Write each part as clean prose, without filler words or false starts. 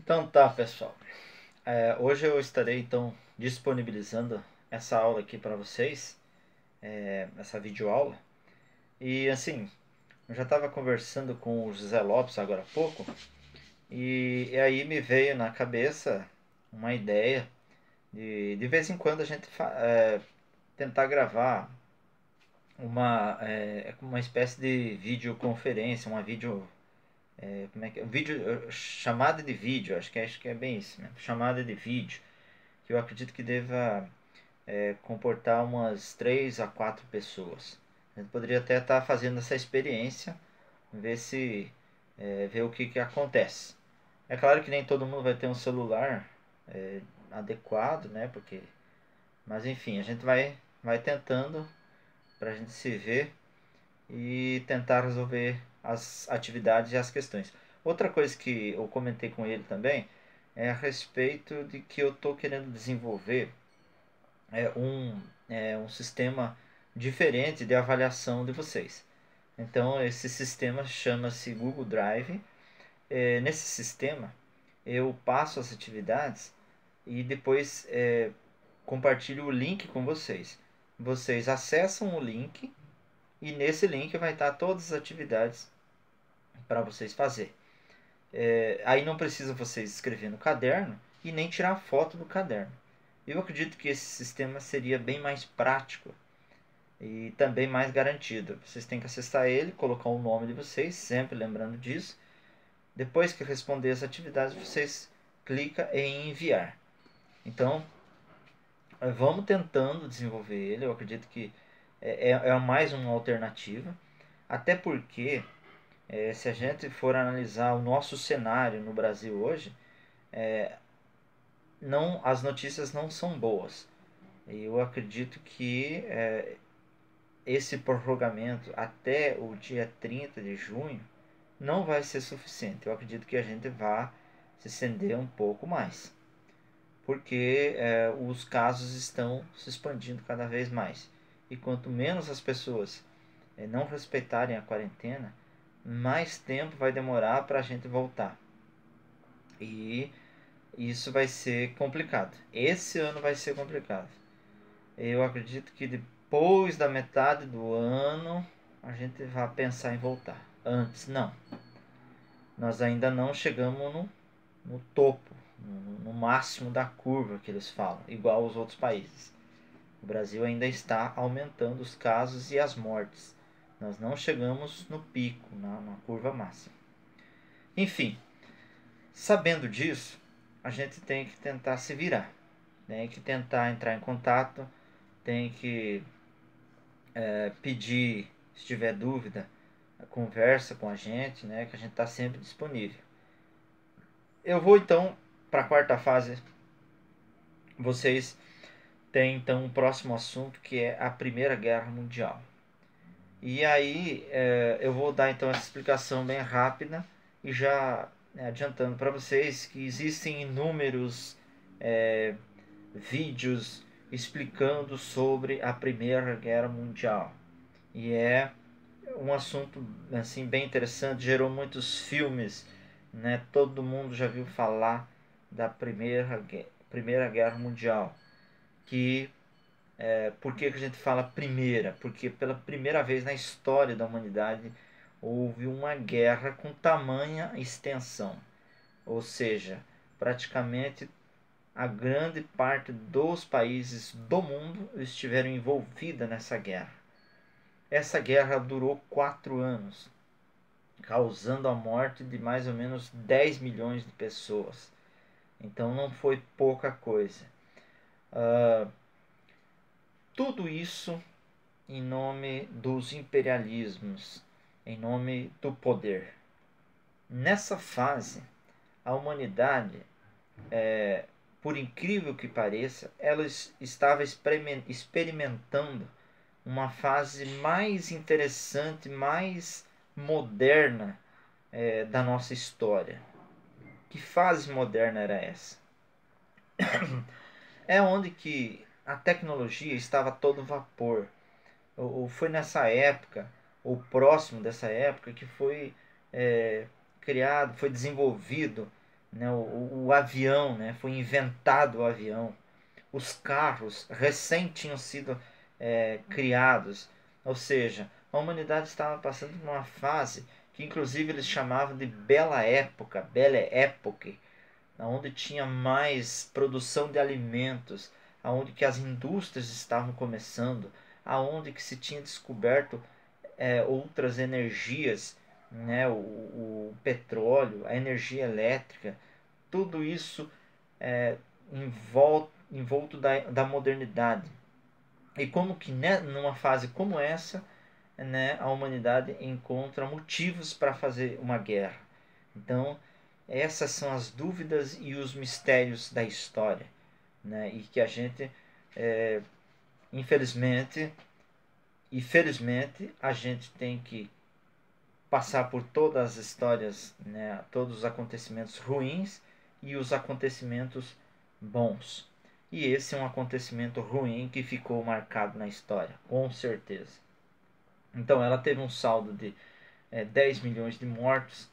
Então tá, pessoal. Hoje eu estarei então disponibilizando essa aula aqui para vocês, essa videoaula. E assim, eu já estava conversando com o José Lopes agora há pouco, e aí me veio na cabeça uma ideia de vez em quando a gente tentar gravar uma espécie de videoconferência, uma vídeo. Como é que é? Chamada de vídeo, acho que é bem isso mesmo. Chamada de vídeo, que eu acredito que deva comportar umas 3 a 4 pessoas. A gente poderia até estar fazendo essa experiência, ver se ver o que acontece. É claro que nem todo mundo vai ter um celular adequado, né? Mas enfim, a gente vai tentando para a gente se ver e tentar resolver as atividades e as questões. Outra coisa que eu comentei com ele também é a respeito de que eu estou querendo desenvolver um sistema diferente de avaliação de vocês. Então, esse sistema chama-se Google Drive. Nesse sistema, eu passo as atividades e depois compartilho o link com vocês. Vocês acessam o link e nesse link vai estar todas as atividades para vocês fazer. Aí não precisa vocês escrever no caderno e nem tirar foto do caderno. Eu acredito que esse sistema seria bem mais prático e também mais garantido. Vocês têm que acessar ele, colocar o nome de vocês, sempre lembrando disso. Depois que responder as atividades, vocês clicam em enviar. Então, vamos tentando desenvolver ele. Eu acredito que é mais uma alternativa. Até porque, se a gente for analisar o nosso cenário no Brasil hoje, não, as notícias não são boas. Eu acredito que esse prorrogamento até o dia 30 de junho não vai ser suficiente. Eu acredito que a gente vai se estender um pouco mais, porque os casos estão se expandindo cada vez mais. E quanto menos as pessoas não respeitarem a quarentena, mais tempo vai demorar para a gente voltar. E isso vai ser complicado. Esse ano vai ser complicado. Eu acredito que depois da metade do ano a gente vai pensar em voltar. Antes, não. Nós ainda não chegamos no topo, no máximo da curva que eles falam, igual aos outros países. O Brasil ainda está aumentando os casos e as mortes. Nós não chegamos no pico, na curva máxima. Enfim, sabendo disso, a gente tem que tentar se virar. Tem que tentar entrar em contato, tem que pedir, se tiver dúvida, conversa com a gente, né, que a gente está sempre disponível. Eu vou então para a quarta fase. Vocês têm então um próximo assunto que é a Primeira Guerra Mundial. E aí eu vou dar então essa explicação bem rápida e já adiantando para vocês que existem inúmeros vídeos explicando sobre a Primeira Guerra Mundial. E é um assunto assim bem interessante, gerou muitos filmes, né? Todo mundo já viu falar da Primeira Guerra Mundial. Por que a gente fala primeira? Porque pela primeira vez na história da humanidade houve uma guerra com tamanha extensão. Ou seja, praticamente a grande parte dos países do mundo estiveram envolvidos nessa guerra. Essa guerra durou 4 anos, causando a morte de mais ou menos 10 milhões de pessoas. Então não foi pouca coisa. Tudo isso em nome dos imperialismos, em nome do poder. Nessa fase, a humanidade, por incrível que pareça, ela estava experimentando uma fase mais interessante, mais moderna da nossa história. Que fase moderna era essa? É onde que a tecnologia estava a todo vapor. Ou foi nessa época, ou próximo dessa época, que foi criado, foi desenvolvido, né? O avião, né? Foi inventado o avião. Os carros recém tinham sido criados. Ou seja, a humanidade estava passando por uma fase que inclusive eles chamavam de Belle Époque, onde tinha mais produção de alimentos, aonde que as indústrias estavam começando, aonde que se tinha descoberto outras energias, né? O petróleo, a energia elétrica, tudo isso é, envolto da modernidade. E como que, né, numa fase como essa, né, a humanidade encontra motivos para fazer uma guerra. Então, essas são as dúvidas e os mistérios da história, né, e que a gente, infelizmente e felizmente, a gente tem que passar por todas as histórias, né, todos os acontecimentos ruins e os acontecimentos bons. E esse é um acontecimento ruim que ficou marcado na história, com certeza. Então ela teve um saldo de 10 milhões de mortos.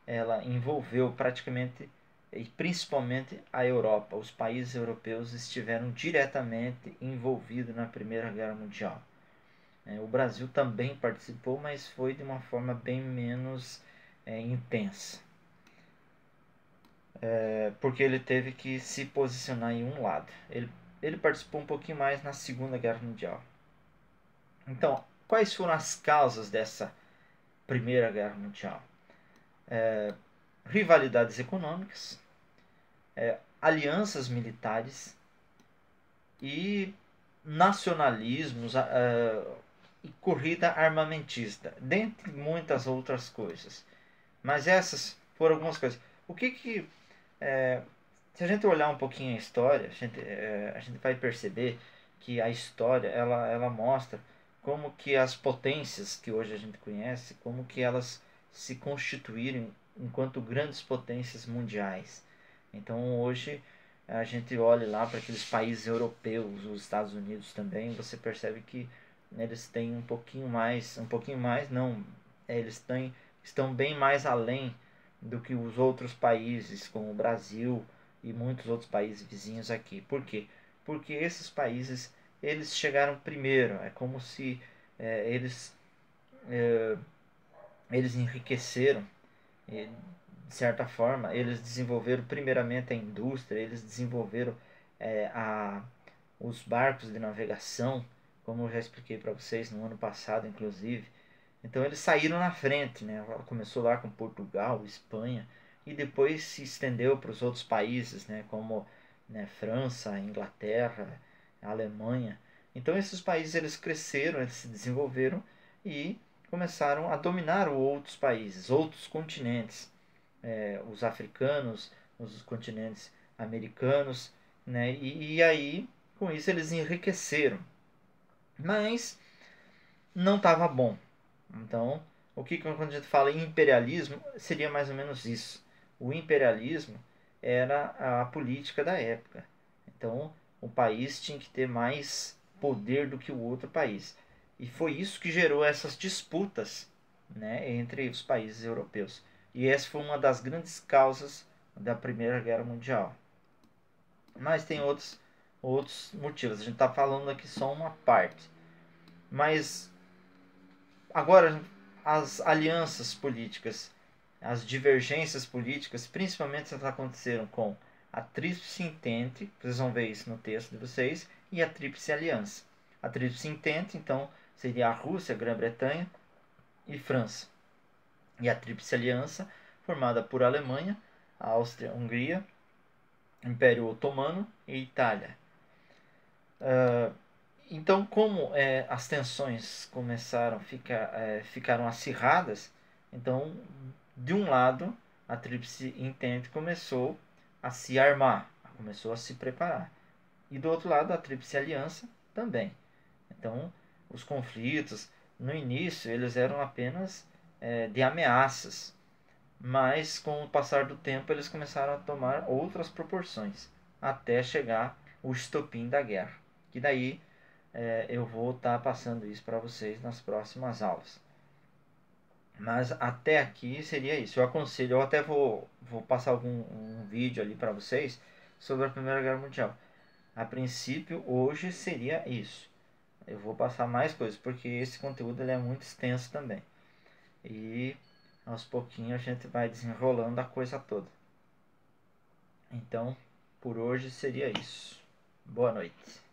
Ela envolveu praticamente e principalmente a Europa. Os países europeus estiveram diretamente envolvidos na Primeira Guerra Mundial. O Brasil também participou, mas foi de uma forma bem menos intensa. Porque ele teve que se posicionar em um lado. Ele participou um pouquinho mais na Segunda Guerra Mundial. Então, quais foram as causas dessa Primeira Guerra Mundial? Rivalidades econômicas, alianças militares e nacionalismos e corrida armamentista, dentre muitas outras coisas. Mas essas foram algumas coisas. O que se a gente olhar um pouquinho a história, a gente vai perceber que a história ela mostra como que as potências que hoje a gente conhece, como que elas se constituíram enquanto grandes potências mundiais. Então hoje a gente olha lá para aqueles países europeus, os Estados Unidos também, você percebe que eles têm um pouquinho mais não, estão bem mais além do que os outros países, como o Brasil e muitos outros países vizinhos aqui. Por quê? Porque esses países eles chegaram primeiro. É como se eles enriqueceram, de certa forma. Eles desenvolveram primeiramente a indústria, eles desenvolveram os barcos de navegação, como eu já expliquei para vocês no ano passado, inclusive. Então eles saíram na frente, né? Começou lá com Portugal, Espanha, e depois se estendeu para os outros países, né? Como, né, França, Inglaterra, Alemanha. Então esses países eles cresceram, eles se desenvolveram e começaram a dominar outros países, outros continentes, os africanos, os continentes americanos, né? E aí com isso eles enriqueceram, mas não estava bom. Então, o que quando a gente fala em imperialismo, seria mais ou menos isso. O imperialismo era a política da época. Então, o país tinha que ter mais poder do que o outro país. E foi isso que gerou essas disputas, né, entre os países europeus. E essa foi uma das grandes causas da Primeira Guerra Mundial. Mas tem outros motivos. A gente está falando aqui só uma parte. Mas agora, as alianças políticas, as divergências políticas, principalmente elas aconteceram com a Tríplice Entente, vocês vão ver isso no texto de vocês, e a Tríplice Aliança. A Tríplice Entente, então, seria a Rússia, Grã-Bretanha e França. E a Tríplice Aliança, formada por Alemanha, Áustria, Hungria, Império Otomano e Itália. Então, como as tensões ficaram acirradas, então, de um lado, a Tríplice Entente começou a se armar, começou a se preparar. E do outro lado, a Tríplice Aliança também. Então, os conflitos, no início, eles eram apenas de ameaças, mas com o passar do tempo, eles começaram a tomar outras proporções, até chegar o estopim da guerra. Que daí eu vou estar passando isso para vocês nas próximas aulas. Mas até aqui seria isso. Eu aconselho, eu até vou passar um vídeo ali para vocês sobre a Primeira Guerra Mundial. A princípio, hoje seria isso. Eu vou passar mais coisas, porque esse conteúdo ele é muito extenso também. E aos pouquinhos a gente vai desenrolando a coisa toda. Então, por hoje seria isso. Boa noite.